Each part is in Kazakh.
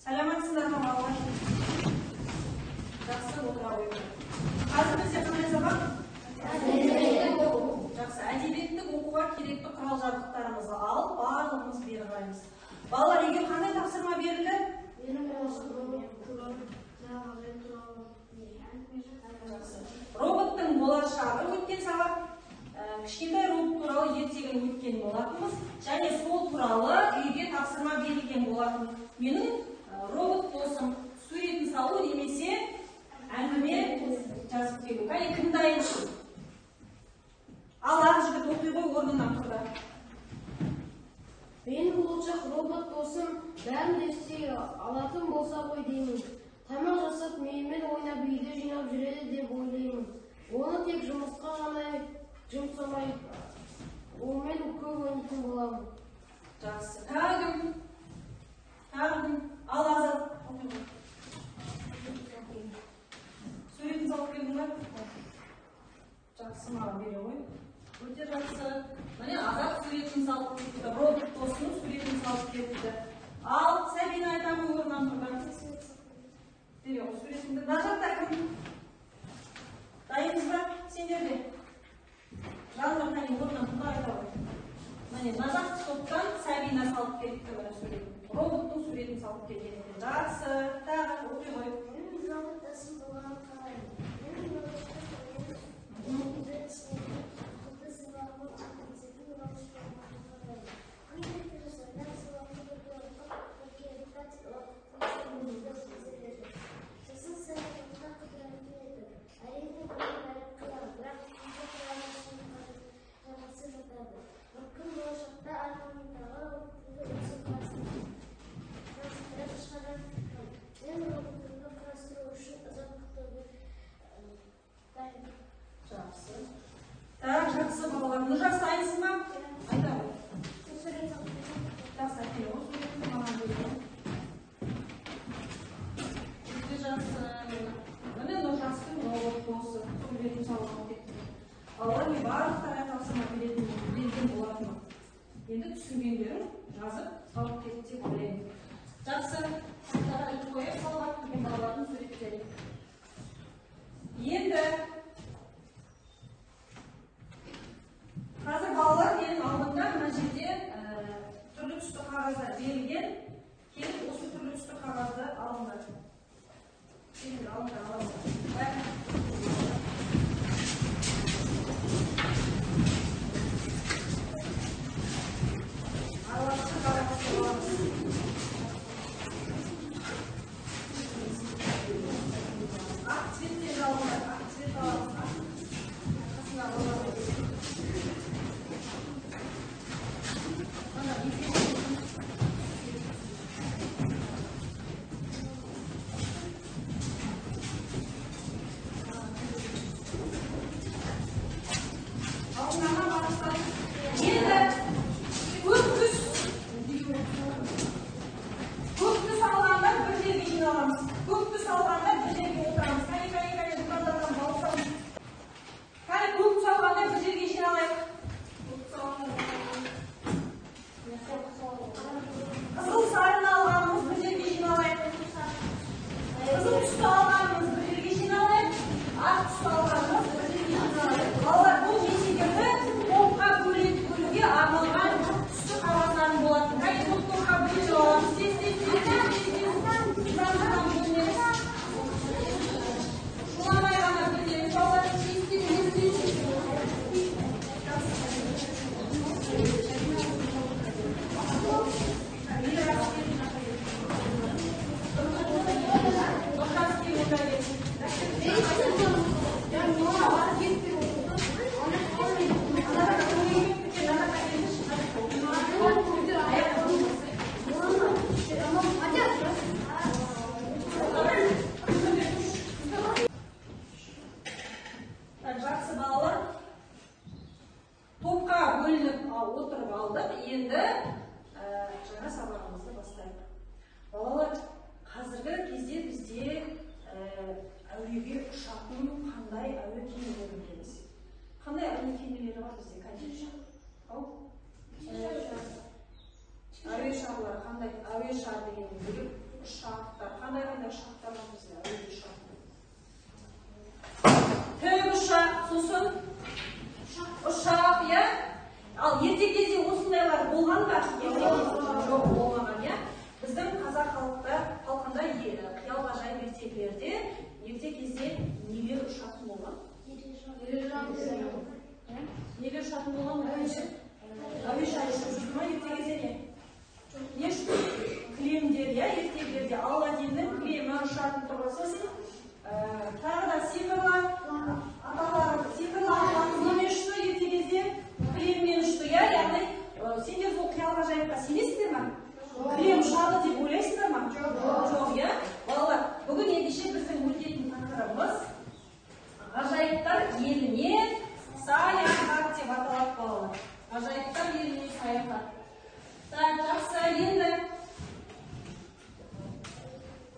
Саламатсыздар ма балалар? Жақсы отыра қойыңдар. Қазір бізде қандай сабақ? Әдебиеттік оқу. Жақсы, әдебиеттік оқуға керекті құрал жабдықтарымызды алып, барлығымыз бері қараймыз. Балалар, үйге қандай тапсырма берілді? Роботтың болашағы өткен сабақ. Кішкентай робот туралы ертегіні өткен болатынбыз. Және сол туралы үйге тапсырма берілген болатын. Менің робот досым суретін салу немесе әңгіме жазып беру. Кәне кім дайын? Ал ақ жігіт оқи ғой, орнынан тұрды. Менің болашақ робот досым бәрін естей алатын болса ғой деймін. Тамақ жасап, менімен ойнап, үйді жинап жүреді деп ойлаймын. Оны тек жұмысқа ғана жұмсамай, онымен көп ойнайтын боламын. Жақсы. Тағы кім? Ал Азат. Суретін салып келдің ба? Жақсы, маған бере ғой. Өте жақсы. Міне Азат суретін салып кетті. Робот досының суретін салып кетті. Ал Сәбина айтамын, орнынан тұрған. Бере ғой суретіңді. Нажатта кім? Дайынсыз ба? Сендер де. Жандар қане орнынан тұрды айта ғой. Міне Нажат топтан Сәбина салып кетті міне суретін. Роботтың суретін салып кеткен екен. Жақсы. Тағы оқи ғой. Менің робот досым болғанын қалаймын. Менің жақсы балалар. Нұржас дайынсың ба? Айта ғой. Жақсы әкеле ғой суретін маған берген. Өте жақсы. Міне Нұржастың робот досы суретін салып кетті. Балалар мен барлықтарға тапсырма берген болатынмын. Енді түсінгендерін жазып салып кетті деп ойлаймын. Жақсы. Тақтаға іліп қойып салып кеткен балалардың суреттері. Енді қазір балалар менің алдымда мына жерде түрлі түсті қағаздар берілген. Келіп осы түрлі түсті қағазды алыңдар. Келіңдер, алыңдар, алыңдар. Араласты қарақсы боламыз. Ақ цветтен алыңдар, ақ цвет аламыз. Қасына боламыз. ұшақтар. Қандай ұшақтар бар бізде? Әуе ұшағы. Тікұшақ, сосын ұшақ, иә? Ал ерте кезде осындайлар болған ба? Жоқ, болмаған, иә? Біздің қазақ халқында қиял ғажайып ертегілерде ерте кезде нелер ұшатын болған? Нелер ұшатын болған? Әуе ұшағы ұшып жүрді ма ерте кезде не? Не ұшты? Кілемдер, иә, ертегілерде Аладдиннің кілемі ұшатын тұрған. Сосын тағы да сиқырлы аталарымыз немен ұшты ерте кезде? Кілеммен ұшты, иә? Яғни сендер сол қиял ғажайыпқа сенесіздер ме? Кілем ұшады деп ойлайсыздар ма? Жоқ, иә? Балалар, бүгін ендеше біздің өтетін тақырыбымыз ғажайыптар еліне саяхат деп аталады, балалар. Ғажайыптар еліне саяхат. Так, жақсы, енді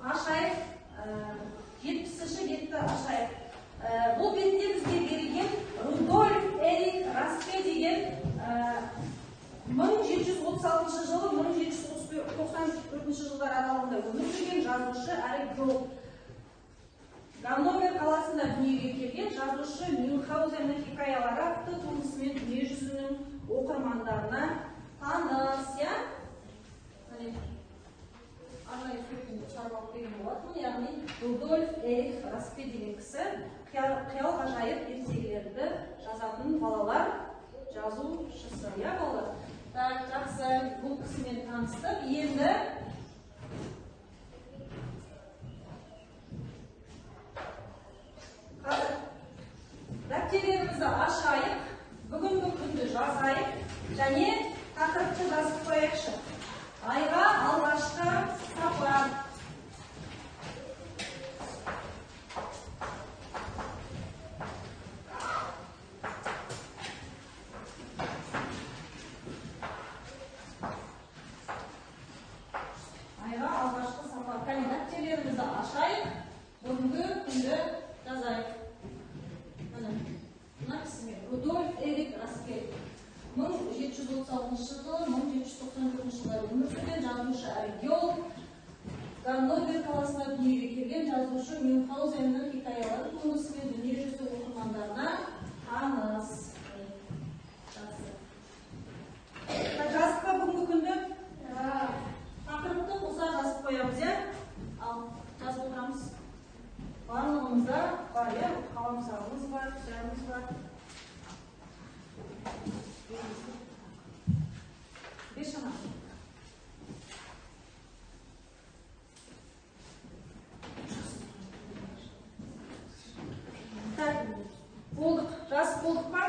ашайық. 70-ші бетті ашайық. Бұл бетте бізге берілген Рудольф Эрик Распе деген 1736 жылы 1794 жылдар аралығында өмір сүрген жазушы әрі геолог. Ганновер қаласында дүниеге келген жазушы Мюнхгаузеннің хикаялары атты туындысымен дүние жүзінің оқырмандарына таныс, иә? Арнайы сөйтіп шығарып берген болатын, яғни Рудольф Эрик Распе деген кісі қиял ғажайып ертегілерді жазатын балалар жазушысы, иә балалар? Так, жақсы, бұл кісімен таныстық. Енді дәптерлерімізді ашайық, бүгінгі күнді жазайық және тақырыпты жазып қояйықшы. Айға алғашқы сапар. Айға алғашқы сапар. Дәптерлерімізді ашайық, бүгінгі күнді жазайық. Мына кісімен Рудольф Эрик Распе 1736 жылы 1794 жылдары өмір сүрген жазушы әрі геолог. Ганновер қаласына дүниеге келген жазушы Мюнхгаузеннің хикаялары туындысымен дүние жүзі оқырмандарына таныс. Жазып па бүгінгі күнді? Тақырыпты қоса жазып қоямыз, иә? Ал жазып отырамыз. Барлығымызда бар, иә? Қаламсағымыз бар, кітабымыз бар. Бешана. Так, болдық. Жазып болдық па?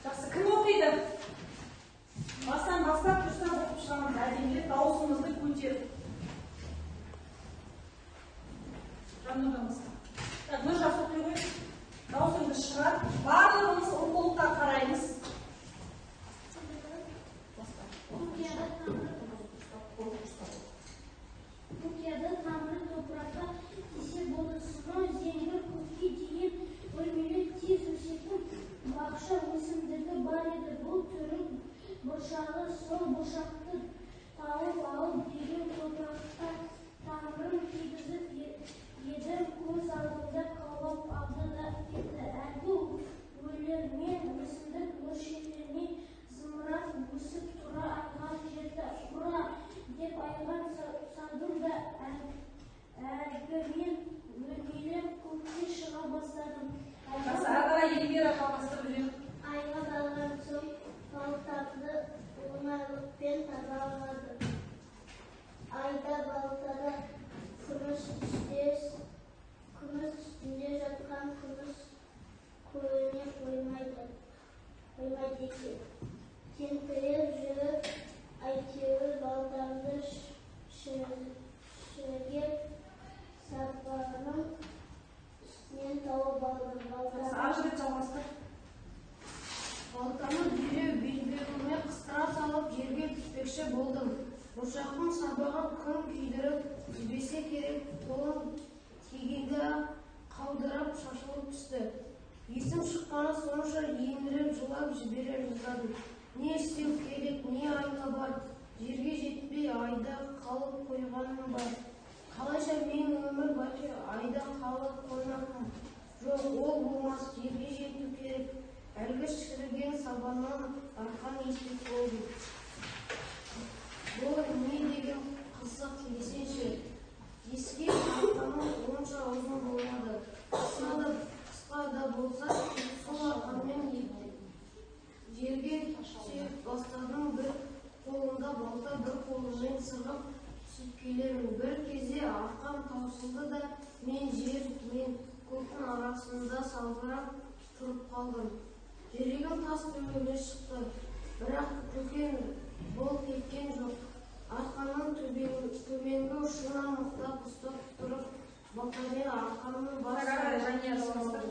Жақсы, кім оқиды? Бастан бастап дұрыстап оқып шығамыз. Әдемілеп дауысымызды көтеріп. Жаннұрдан басқа. Так, Нұржас оқи ғой. Дауысыңды шығар. Барлығымыз оқулыққа қараймыз. Türkiye'de Tanrı toprakta işi bolusunu zengin kökü değil, ölümünü tiz ışıkın bakışa ısındırdı var edi. Bu türün boşağı sol boşaktı. Tavuk derin toprakta Tanrı'nın gidizip yedim kuz altında kavap aldı da gitti. Erdi ölürmen ısındık bu şehrini zımıran busıp tura aygan jette. Ura dep aygan sadım da ergümen ölmeyle көкке шыға бастадым. Жақсы, ары қарай Елмира жалғастырып жүрейік. Айға далған соң балтамды оңайлықпен таба алмадым. Айда балтада күміс үстінде жатқан күміс көңіліне қоймайды екен. Тентіреп жүріп әйтеуір балтамды шірігеп сапарының үстінен тауып алдым. Балтаны дереу белбеуіме қыстыра салып жерге түспекші болдым. Бұршақтың сабағын күн күйдіріп жібесе керек, қолым тигенде қаудырап шашылып түсті. Есім шыққаны сонша еңіреп жылап жібере жаздадым. Не істеу керек, не айла бар, жерге жетпей айда қалып қойғаным бар. Қалайша мен өмір бақи айда қалып қоймақпын. Жоқ, ол болмас, жерге жету керек. Әлгі шіріген сабаннан арқан естіп болды. Бұл не деген қызық десеңші. Еске арқаның онша ұзын болмады. Қысқа да болса, сол арқанмен жерге түсіп бастадым. Bir қолында балта, bir қолымен сырғып түсіп келемін. Bir кезде арқан таусылды да мен жер мен көктің арасында салбырап тұрып қалдым. Жүрегім тас төбеге шықты, бірақ көкен бұл кеткен жоқ. Арқанның төменгі ұшынан мықтап ұстап тұрып, балтамен арқанның бас жағын салдым.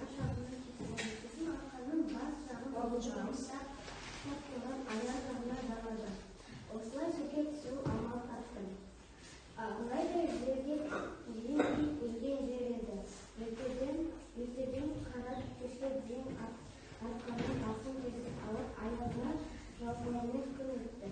Арқанның бас жағын ұстап тұрған аяқ жағына жарады. Осылай сөкет су амал таптым. Алайда жерге өлген жер еді. Ертеден қара кешке дейін арқанның басын кесіп алып, аяғына жауапымен күн өтті.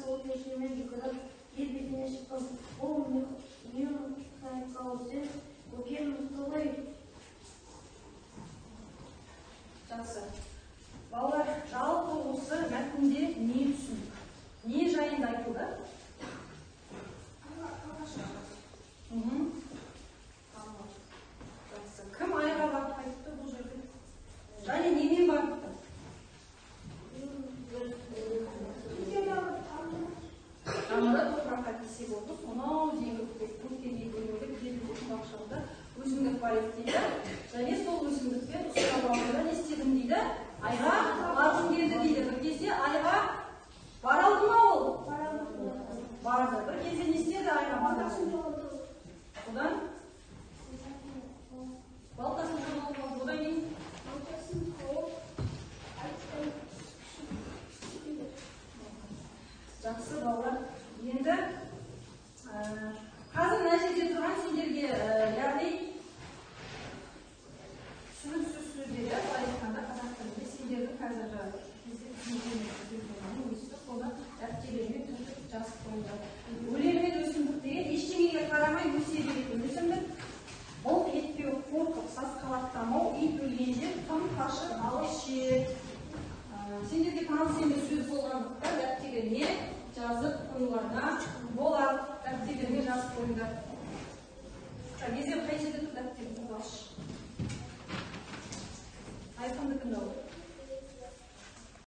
Сол кешемен жүгіріп, жер бетіне шықтым. Ол мен сайқалсыз көкем мұстылай. Жақсы. Балалар, жалпы осы мәтінде не түсіндік? Не жайында айтылды? Жақсы. Кім айға барып қайтты бұл жерде? Және немен барыпты? Тамыры топыраққа тисе болды, сонау дейінгі көктемге бөлініп келетін бақшамда өсімдік бар еді дейді. Және сол өсімдікпен ұстап алғанда не істедім дейді? Айға барғым келді дейді. Bir кезде айға бара алды ма ол? Барды. Bir кезде не істеді айға барды? Одан? Балтасын жоғалтып алды. Одан кейін? Жақсы балалар. Енді қазір мына жерде тұрған сендерге, яғни түсініксіз сөздер, былай айтқанда қазақ тілінде сендердің қазір қолда дәптеріңе түртіп жазып қойды. Өлең мен өсімдік деген ештеңеге қарамай өсе беретін өсімдік. Бұл етпеу, қорқып, сасқалақтамау, ит өлгенде тым қашы алып шет. Сендерге таныс емес сөз болғандықтан дәптеріңе жазып қоюларына болады. Дәптеріңе жазып қойыңдар. Кезем қай жерде тұр дәптерің? Айқындыкында ол.